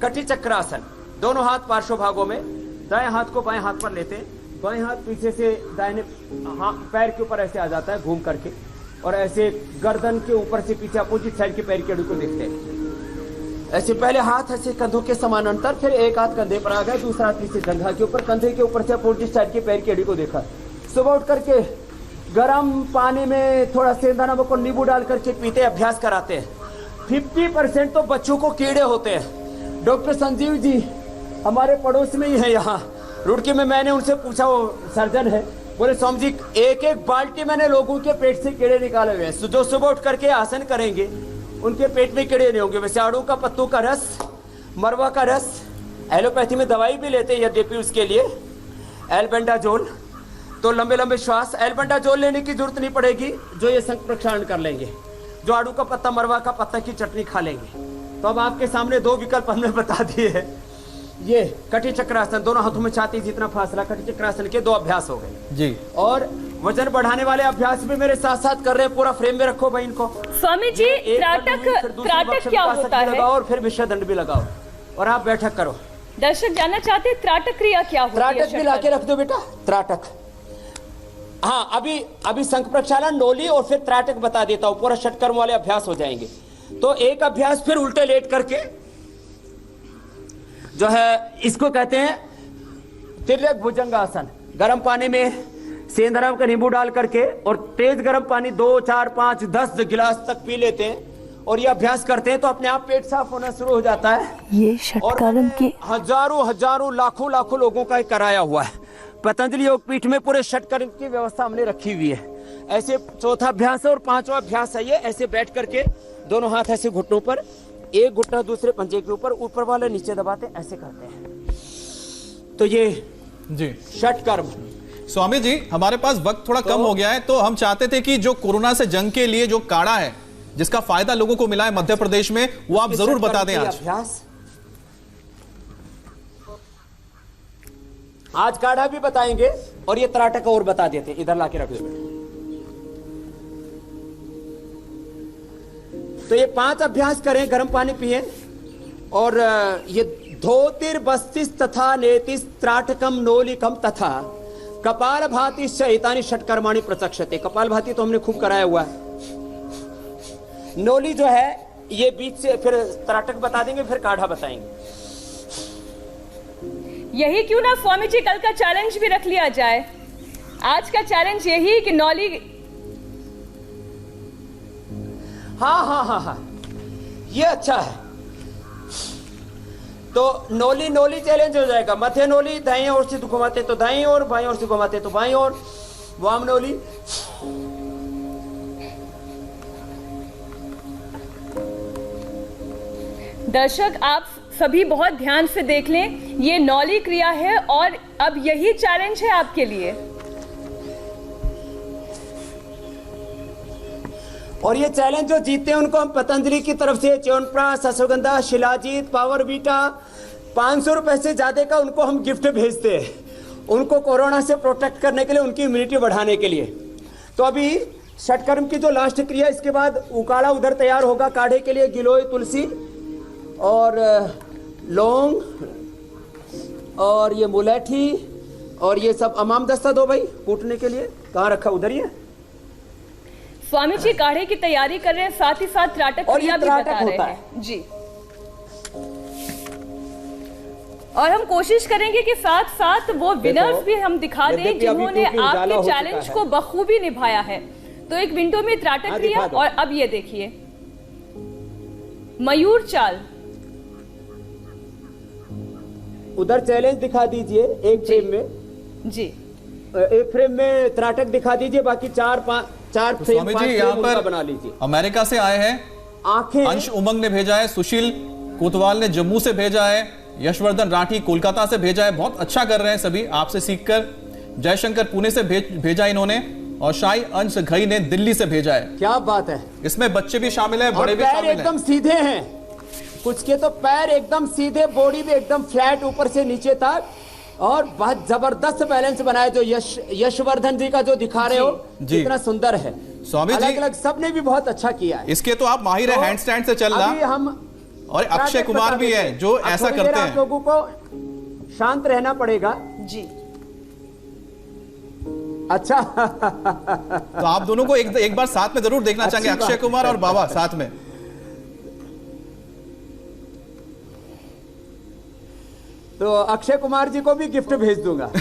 Speaker 3: कटी चक्रासन। दोनों हाथ पार्श्व भागों में, दाएं हाथ को बाएं हाथ पर लेते हैं, बाएं हाथ पीछे से दाहिने पैर के ऊपर ऐसे आ जाता है घूम करके, और ऐसे गर्दन के ऊपर से पीछे अपोजिट साइड के पैर की अड़ी को देखते हैं। ऐसे पहले हाथ ऐसे कंधों के समानांतर, फिर एक हाथ कंधे पर आ गया, दूसरा हाथ पीछे जंघा के ऊपर, कंधे के ऊपर से अपोजिट साइड के पैर की अड़ी को देखा। सुबह उठ करके गर्म पानी में थोड़ा सेंधा नमक और नींबू डाल करके पीते, अभ्यास कराते हैं। 50% तो बच्चों को कीड़े होते हैं। डॉक्टर संजीव जी हमारे पड़ोस में ही है यहाँ रुड़की में। मैंने उनसे पूछा, वो सर्जन है, बोले स्वामी जी 1-1 बाल्टी मैंने लोगों के पेट से कीड़े निकाले हुए हैं। जो सुबह उठ करके आसन करेंगे उनके पेट में कीड़े नहीं होंगे। वैसे आड़ू का पत्तों का रस, मरवा का रस, एलोपैथी में दवाई भी लेते हैं यद्यपि उसके लिए एल्बेंडाजोल। तो लंबे लंबे श्वास, एल्बेंडाजोल लेने की जरूरत नहीं पड़ेगी, जो ये संघ प्रक्षालन कर लेंगे, जो आड़ू का पत्ता, मरवा का पत्ता की चटनी खा लेंगे। तो अब आपके सामने 2 विकल्प हमने बता दिए हैं। ये कटी चक्रासन, दोनों हाथों में छाती जितना फासला, कटी चक्रासन के 2 अभ्यास हो गए जी। और वजन बढ़ाने वाले अभ्यास भी मेरे साथ साथ कर रहे हैं। पूरा फ्रेम में रखो भाई इनको।
Speaker 2: स्वामी जी त्राटक क्या होता है?
Speaker 3: और फिर विषय दंड भी लगाओ और आप बैठक करो।
Speaker 2: दर्शक जानना चाहते हैं त्राटक क्रिया क्या होती है?
Speaker 3: त्राटक भी लाके रख दो बेटा। त्राटक, हाँ अभी संघ प्रक्षालन, नोली और फिर त्राटक बता देता हूँ। पूरा षटकर्म वाले अभ्यास हो जाएंगे। तो एक अभ्यास फिर उल्टे लेट करके जो है इसको कहते हैं तिर्यक भुजंगासन। गर्म पानी में सेंधा नमक का नींबू डाल करके और तेज गर्म पानी 2, 4, 5, 10 गिलास तक पी लेते हैं और ये अभ्यास करते हैं तो अपने आप पेट साफ होना शुरू हो जाता है।
Speaker 7: ये षटकर्म के
Speaker 3: हजारों लाखों लोगों का कराया हुआ है। पतंजलि योगपीठ में पूरे षटकर्म की व्यवस्था हमने रखी हुई है। ऐसे चौथा अभ्यास है और 5वां अभ्यास है ये। ऐसे बैठ करके दोनों हाथ ऐसे घुटनों पर, एक घुटना दूसरे पंजे के ऊपर वाले नीचे दबाते, ऐसे करते हैं। तो ये
Speaker 1: जी
Speaker 3: षटकर्म।
Speaker 1: स्वामी जी हमारे पास वक्त थोड़ा कम हो गया है, तो हम चाहते थे कि जो कोरोना से जंग के लिए जो काढ़ा है जिसका फायदा लोगों को मिला है मध्य प्रदेश में, वो आप जरूर बता दें आज।
Speaker 3: आज काढ़ा भी बताएंगे और ये त्राटक और बता देते हैं। इधर लाके रख दो। तो ये 5 अभ्यास करें, गर्म पानी पिए और ये धोतिर बस्तिस तथा नेतिस त्राटकम नोलिकम तथा कपाल भाति शैतानी षटकर्माणि प्रचक्षते। कपाल भाति तो हमने खूब कराया हुआ है। नोली जो है ये बीच से, फिर त्राटक बता देंगे, फिर काढ़ा बताएंगे।
Speaker 2: यही क्यों ना स्वामी जी कल का चैलेंज भी रख लिया जाए। आज का चैलेंज यही कि नौली,
Speaker 3: हाँ ये अच्छा है। तो नोली चैलेंज हो जाएगा। मध्य नोली दाएं ओर से घुमाते तो दाएं ओर, बाएं ओर से घुमाते तो बाएं ओर। वाम नोली,
Speaker 2: दर्शक आप सभी बहुत ध्यान से देख लें, ये नौली क्रिया है और अब यही चैलेंज है आपके लिए।
Speaker 3: और ये चैलेंज जो जीतते हैं उनको हम पतंजलि की तरफ से च्यवनप्राश, अश्वगंधा, शिलाजीत, पावर बीटा 500 रुपए से ज्यादा का उनको हम गिफ्ट भेजते हैं, उनको कोरोना से प्रोटेक्ट करने के लिए, उनकी इम्यूनिटी बढ़ाने के लिए। तो अभी षटकर्म की जो लास्ट क्रिया, इसके बाद उकाड़ा उधर तैयार होगा काढ़े के लिए। गिलोय, तुलसी और लौंग और ये मुलैठी और ये सब। अमाम दस्ता दो भाई कूटने के लिए। कहाँ रखा? उधर ही है।
Speaker 2: स्वामी जी काढ़े की तैयारी कर रहे हैं, साथ ही साथ त्राटक क्रिया भी बता रहे हैं जी। और हम कोशिश करेंगे कि साथ साथ वो विनर्स भी हम दिखा दें जिन्होंने आपके चैलेंज को बखूबी निभाया है। तो एक मिनटों में त्राटक क्रिया। और अब ये देखिए मयूर चाल।
Speaker 3: उधर चैलेंज दिखा दीजिए एक फ्रेम में
Speaker 2: जी।
Speaker 3: एक फ्रेम में त्राटक दिखा दीजिए, बाकी 4
Speaker 1: तो
Speaker 3: फ्रेम
Speaker 1: स्वामी
Speaker 3: 5
Speaker 1: जी यहाँ
Speaker 3: फ्रेम उनका
Speaker 1: पर
Speaker 3: बना लीजिए।
Speaker 1: अमेरिका से आए हैं,
Speaker 3: आंखें
Speaker 1: अंश उमंग ने भेजा है, सुशील कोतवाल ने जम्मू से भेजा है, यशवर्धन राठी कोलकाता से भेजा है। बहुत अच्छा कर रहे हैं सभी आपसे सीखकर। जयशंकर पुणे से भेजा इन्होंने, और शाही अंश घई ने दिल्ली से भेजा है।
Speaker 3: क्या बात है।
Speaker 1: इसमें बच्चे भी शामिल हैं,
Speaker 3: और
Speaker 1: बड़े भी
Speaker 3: पैर
Speaker 1: शामिल हैं।
Speaker 3: एकदम सीधे हैं, कुछ के तो पैर एकदम सीधे, बॉडी भी एकदम फ्लैट ऊपर से नीचे तक, और बहुत जबरदस्त बैलेंस बनाया। जो यशवर्धन जी का जो दिखा रहे हो
Speaker 1: जी।
Speaker 3: कितना सुंदर है
Speaker 1: स्वामी जी,
Speaker 3: अलग अलग सबने भी बहुत अच्छा किया है।
Speaker 1: इसके तो आप माहिर है, हैंड स्टैंड से चलना।
Speaker 3: अभी हम
Speaker 1: और अक्षय कुमार भी है जो
Speaker 3: अब
Speaker 1: ऐसा
Speaker 3: थोड़ी देर
Speaker 1: करते
Speaker 3: आप
Speaker 1: हैं।
Speaker 3: लोगों को शांत रहना पड़ेगा।
Speaker 2: जी
Speaker 3: अच्छा
Speaker 1: तो आप दोनों को एक बार साथ में जरूर देखना चाहेंगे,
Speaker 3: अच्छी
Speaker 1: अक्षय
Speaker 3: बात।
Speaker 1: कुमार और बाबा साथ में।
Speaker 3: तो अक्षय कुमार जी को भी गिफ्ट भेज दूंगा।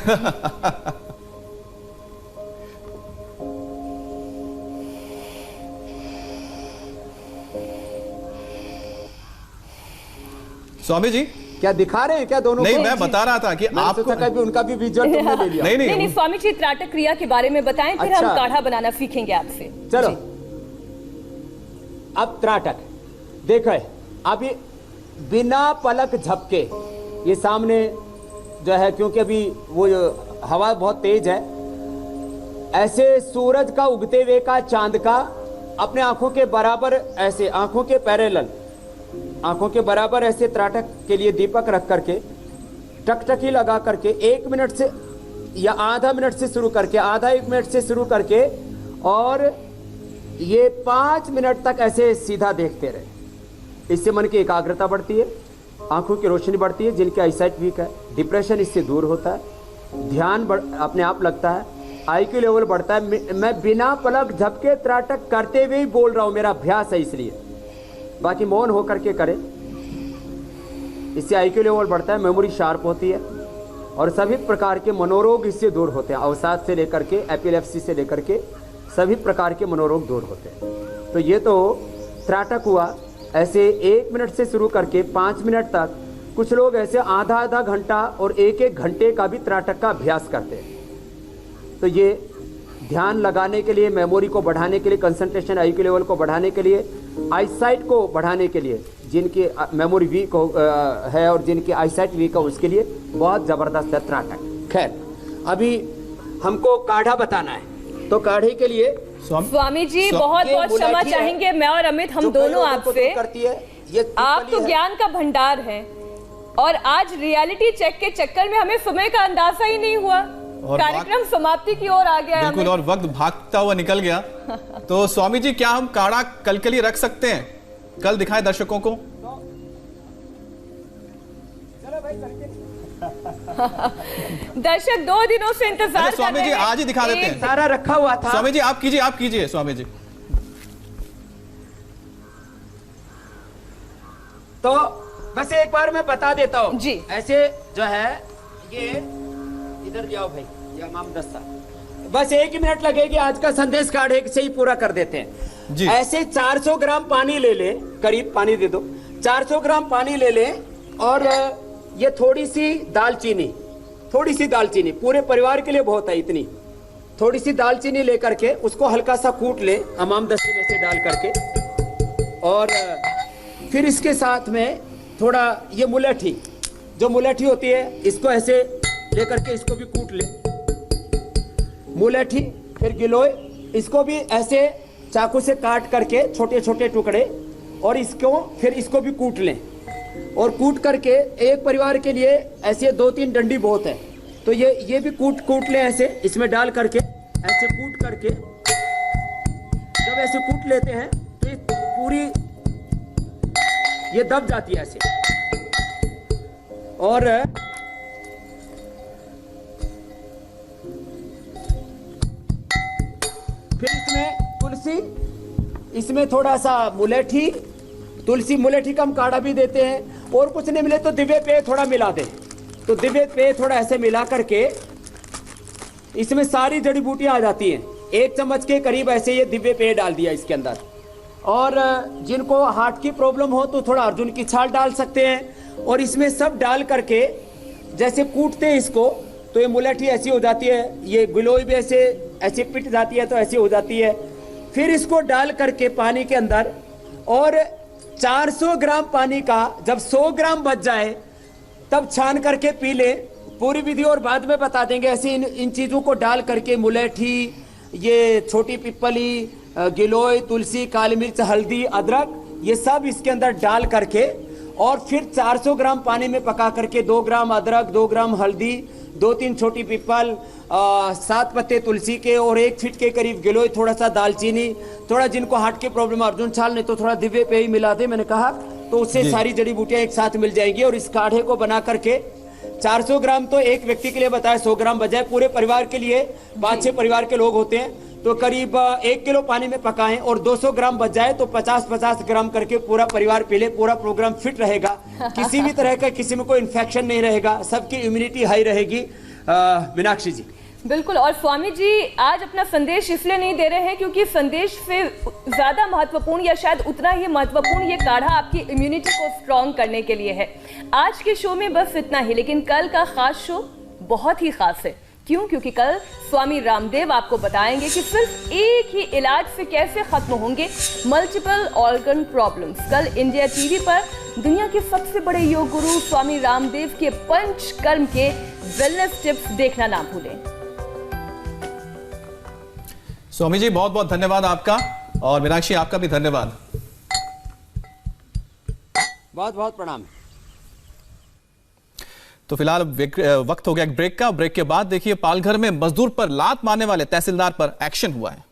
Speaker 1: स्वामी जी
Speaker 3: क्या दिखा रहे हैं क्या दोनों
Speaker 1: नहीं,
Speaker 3: को?
Speaker 1: मैं बता रहा था कि
Speaker 3: मैंने
Speaker 1: आपको
Speaker 3: सोचा कभी उनका भी विजुअल तुमने ले लिया।
Speaker 1: नहीं
Speaker 2: नहीं स्वामी जी, त्राटक क्रिया के बारे में बताएं, फिर
Speaker 3: अच्छा।
Speaker 2: हम काढ़ा बनाना सीखेंगे आपसे।
Speaker 3: चलो
Speaker 2: जी।
Speaker 3: अब त्राटक देखो, अभी बिना पलक झपके ये सामने जो है, क्योंकि अभी वो हवा बहुत तेज है, ऐसे सूरज का उगते हुए का, चांद का अपने आंखों के बराबर, ऐसे आंखों के पैरेलल, आंखों के बराबर ऐसे त्राटक के लिए दीपक रख करके टकटकी लगा करके 1 मिनट से या आधा मिनट से शुरू करके, आधा 1 मिनट से शुरू करके, और ये 5 मिनट तक ऐसे सीधा देखते रहे। इससे मन की एकाग्रता बढ़ती है, आंखों की रोशनी बढ़ती है। जिनके आईसाइट वीक है, डिप्रेशन इससे दूर होता है, ध्यान अपने आप लगता है, आईक्यू लेवल बढ़ता है। मैं बिना पलक झपके त्राटक करते हुए ही बोल रहा हूं, मेरा अभ्यास है इसलिए। बाकी मौन होकर के करें, इससे आईक्यू लेवल बढ़ता है, मेमोरी शार्प होती है, और सभी प्रकार के मनोरोग इससे दूर होते हैं। अवसाद से लेकर के एपिलेप्सी से लेकर के सभी प्रकार के मनोरोग दूर होते हैं। तो ये तो त्राटक हुआ। ऐसे 1 मिनट से शुरू करके 5 मिनट तक, कुछ लोग ऐसे आधा आधा घंटा और 1-1 घंटे का भी त्राटक का अभ्यास करते हैं। तो ये ध्यान लगाने के लिए, मेमोरी को बढ़ाने के लिए, कंसंट्रेशन आईक्यू लेवल को बढ़ाने के लिए, आईसाइट को बढ़ाने के लिए, जिनकी मेमोरी वीक है और जिनकी आईसाइट वीक है उसके लिए बहुत जबरदस्त है त्राटक। खैर, अभी हमको काढ़ा बताना है, तो काढ़े के लिए
Speaker 2: स्वामी जी बहुत बहुत क्षमा चाहेंगे, मैं और अमित हम दोनों आपसे।
Speaker 3: करती है ये,
Speaker 2: आप तो ज्ञान का भंडार हैं, और आज रियलिटी चेक के चक्कर में हमें समय का अंदाजा ही नहीं हुआ, कार्यक्रम समाप्ति की ओर आ गया।
Speaker 1: बिल्कुल, और वक्त भागता हुआ निकल गया। तो स्वामी जी, क्या हम काढ़ा कल के लिए रख सकते हैं? कल दिखाएं दर्शकों को।
Speaker 2: दर्शक 2 दिनों से इंतजार कर
Speaker 1: स्वामी
Speaker 2: रहे
Speaker 1: जी
Speaker 2: हैं।
Speaker 1: आज ही दिखा देते हैं।
Speaker 3: सारा रखा हुआ था।
Speaker 1: स्वामी जी आप कीजिए स्वामी जी।
Speaker 3: तो बस एक बार मैं बता देता हूँ
Speaker 2: जी।
Speaker 3: ऐसे जो है, ये इधर जाओ भाई, ये इमाम दस्ता, बस 1 मिनट लगेगी। आज का संदेश काढ़े से ही पूरा कर देते हैं
Speaker 1: जी।
Speaker 3: ऐसे 400 ग्राम पानी ले ले, करीब पानी दे दो, 400 ग्राम पानी ले ले, और ये थोड़ी सी दालचीनी, पूरे परिवार के लिए बहुत है, इतनी थोड़ी सी दालचीनी लेकर के उसको हल्का सा कूट ले इमाम दस्ते में से डाल करके, और फिर इसके साथ में थोड़ा ये मुलेठी, जो मुलेठी होती है, इसको ऐसे लेकर के इसको भी कूट ले, मुलेठी। फिर गिलोय, इसको भी ऐसे चाकू से काट करके छोटे छोटे टुकड़े, और फिर इसको भी कूट लें, और कूट करके एक परिवार के लिए ऐसे 2-3 डंडी बहुत है, तो ये भी कूट लें ऐसे, इसमें डाल करके ऐसे कूट करके, जब ऐसे कूट लेते हैं तो ये पूरी ये दब जाती है ऐसे। और फिर इसमें तुलसी, इसमें थोड़ा सा मुलेठी, तुलसी मुलेठी का हम काढ़ा भी देते हैं, और कुछ नहीं मिले तो दिव्य पेय थोड़ा मिला दे, तो दिव्य पेय थोड़ा ऐसे मिला करके इसमें सारी जड़ी बूटियां आ जाती हैं। 1 चम्मच के करीब ऐसे ये दिव्य पेय डाल दिया इसके अंदर। और जिनको हार्ट की प्रॉब्लम हो तो थोड़ा अर्जुन की छाल डाल सकते हैं, और इसमें सब डाल करके जैसे कूटते हैं इसको, तो ये मुलेठी ऐसी हो जाती है, ये गिलोय भी ऐसे पिट जाती है, तो ऐसी हो जाती है। फिर इसको डाल करके पानी के अंदर, और 400 ग्राम पानी का जब 100 ग्राम बच जाए तब छान करके पी ले। पूरी विधि और बाद में बता देंगे। ऐसे इन चीजों को डाल करके मुलेठी, ये छोटी पिपली, गिलोय, तुलसी, काली मिर्च, हल्दी, अदरक, ये सब इसके अंदर डाल करके और फिर 400 ग्राम पानी में पका करके 2 ग्राम अदरक, 2 ग्राम हल्दी, 2-3 छोटी पीपल, 7 पत्ते तुलसी के और 1 फीट के करीब गिलोय, थोड़ा सा दालचीनी, थोड़ा जिनको हार्ट की प्रॉब्लम अर्जुन छाल, नहीं तो थोड़ा दिव्य पे ही मिला दे, मैंने कहा, तो उससे सारी जड़ी बूटियां एक साथ मिल जाएंगी। और इस काढ़े को बना करके 400 ग्राम तो एक व्यक्ति के लिए बताया, 100 ग्राम बजाय पूरे परिवार के लिए, 5-6 परिवार के लोग होते हैं तो करीब 1 किलो पानी में पकाएं और 200 ग्राम बच जाए तो 50-50 ग्राम करके पूरा परिवार पी ले। पूरा प्रोग्राम फिट रहेगा, किसी भी तरह का किसी में कोई इन्फेक्शन नहीं रहेगा, सबकी इम्यूनिटी हाई रहेगी। मीनाक्षी जी
Speaker 2: बिल्कुल। और स्वामी जी आज अपना संदेश इसलिए नहीं दे रहे हैं क्योंकि संदेश से ज्यादा महत्वपूर्ण या शायद उतना ही महत्वपूर्ण ये काढ़ा आपकी इम्यूनिटी को स्ट्रॉन्ग करने के लिए है। आज के शो में बस इतना ही, लेकिन कल का खास शो बहुत ही खास है। क्यों? क्योंकि कल स्वामी रामदेव आपको बताएंगे कि सिर्फ एक ही इलाज से कैसे खत्म होंगे मल्टीपल ऑर्गन प्रॉब्लम्स। कल इंडिया टीवी पर दुनिया के सबसे बड़े योग गुरु स्वामी रामदेव के पंचकर्म के वेलनेस टिप्स देखना ना भूलें।
Speaker 1: स्वामी जी बहुत बहुत धन्यवाद आपका, और मीनाक्षी आपका भी धन्यवाद।
Speaker 3: बहुत बहुत प्रणाम।
Speaker 1: तो फिलहाल वक्त हो गया एक ब्रेक का। ब्रेक के बाद देखिए पालघर में मजदूर पर लात मारने वाले तहसीलदार पर एक्शन हुआ है।